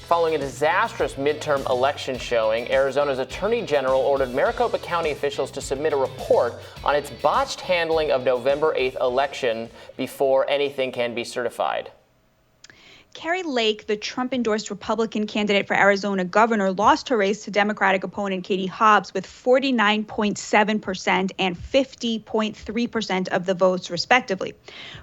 Following a disastrous midterm election showing, Arizona's Attorney General ordered Maricopa County officials to submit a report on its botched handling of November 8th election before anything can be certified. Kari Lake, the Trump-endorsed Republican candidate for Arizona governor, lost her race to Democratic opponent Katie Hobbs with 49.7% and 50.3% of the votes, respectively.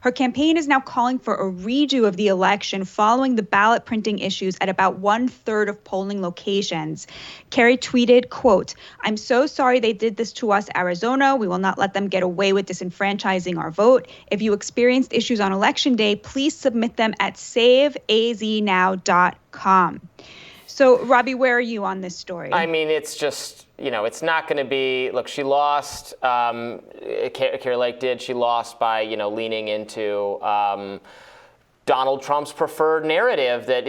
Her campaign is now calling for a redo of the election following the ballot printing issues at about 1/3 of polling locations. Kari tweeted, quote, "I'm so sorry they did this to us, Arizona. We will not let them get away with disenfranchising our vote. If you experienced issues on election day, please submit them at saveaznow.com. So, Robby, where are you on this story? I mean, it's just, it's not going to be, look, she lost, Kari Lake did, she lost by, leaning into Donald Trump's preferred narrative that,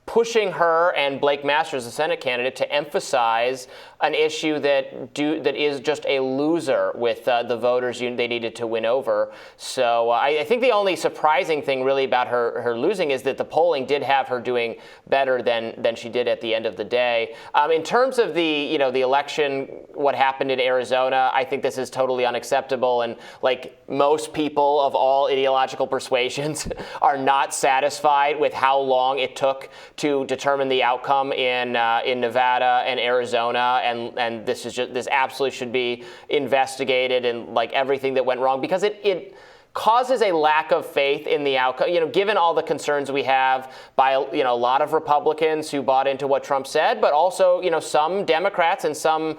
pushing her and Blake Masters, the Senate candidate, to emphasize an issue that is just a loser with the voters they needed to win over. So I think the only surprising thing really about her losing is that the polling did have her doing better than she did at the end of the day. In terms of the election, what happened in Arizona, I think this is totally unacceptable. And like most people of all ideological persuasions are not satisfied with how long it took to determine the outcome in Nevada and Arizona, and this absolutely should be investigated, and like everything that went wrong, because it causes a lack of faith in the outcome, given all the concerns we have by, a lot of Republicans who bought into what Trump said, but also, some Democrats and some,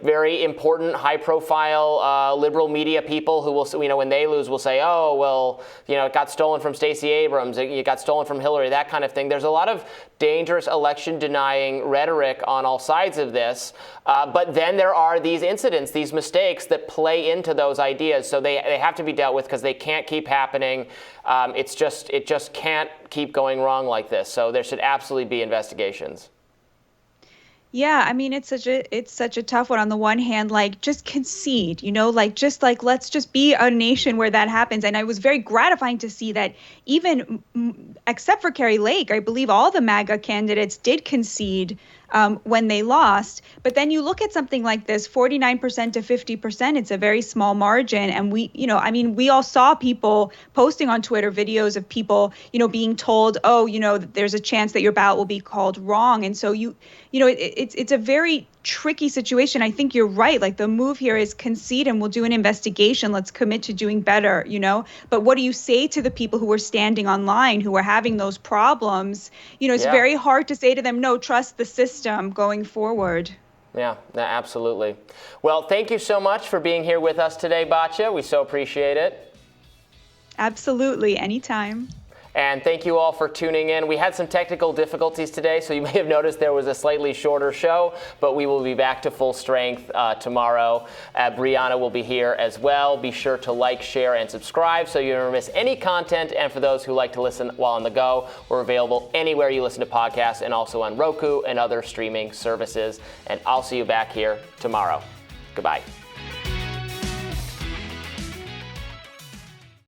very important high-profile liberal media people who will, when they lose, will say, oh, well, it got stolen from Stacey Abrams, it got stolen from Hillary, that kind of thing. There's a lot of dangerous election-denying rhetoric on all sides of this, but then there are these incidents, these mistakes that play into those ideas, so they have to be dealt with because they can't keep happening. It just can't keep going wrong like this. So there should absolutely be investigations. Yeah, I mean, it's such a tough one. On the one hand, just concede, let's just be a nation where that happens. And it was very gratifying to see that even except for Kari Lake, I believe all the MAGA candidates did concede when they lost. But then you look at something like this, 49% to 50%, it's a very small margin. And we all saw people posting on Twitter videos of people, being told, oh, there's a chance that your ballot will be called wrong. And so it's a very tricky situation. I think you're right. Like, the move here is concede and we'll do an investigation. Let's commit to doing better, But what do you say to the people who are standing online, who are having those problems? It's very hard to say to them, no, trust the system going forward. Yeah, absolutely. Well, thank you so much for being here with us today, Batya. We so appreciate it. Absolutely. Anytime. And thank you all for tuning in. We had some technical difficulties today, so you may have noticed there was a slightly shorter show, but we will be back to full strength tomorrow. Brianna will be here as well. Be sure to like, share, and subscribe so you never miss any content. And for those who like to listen while on the go, we're available anywhere you listen to podcasts and also on Roku and other streaming services. And I'll see you back here tomorrow. Goodbye.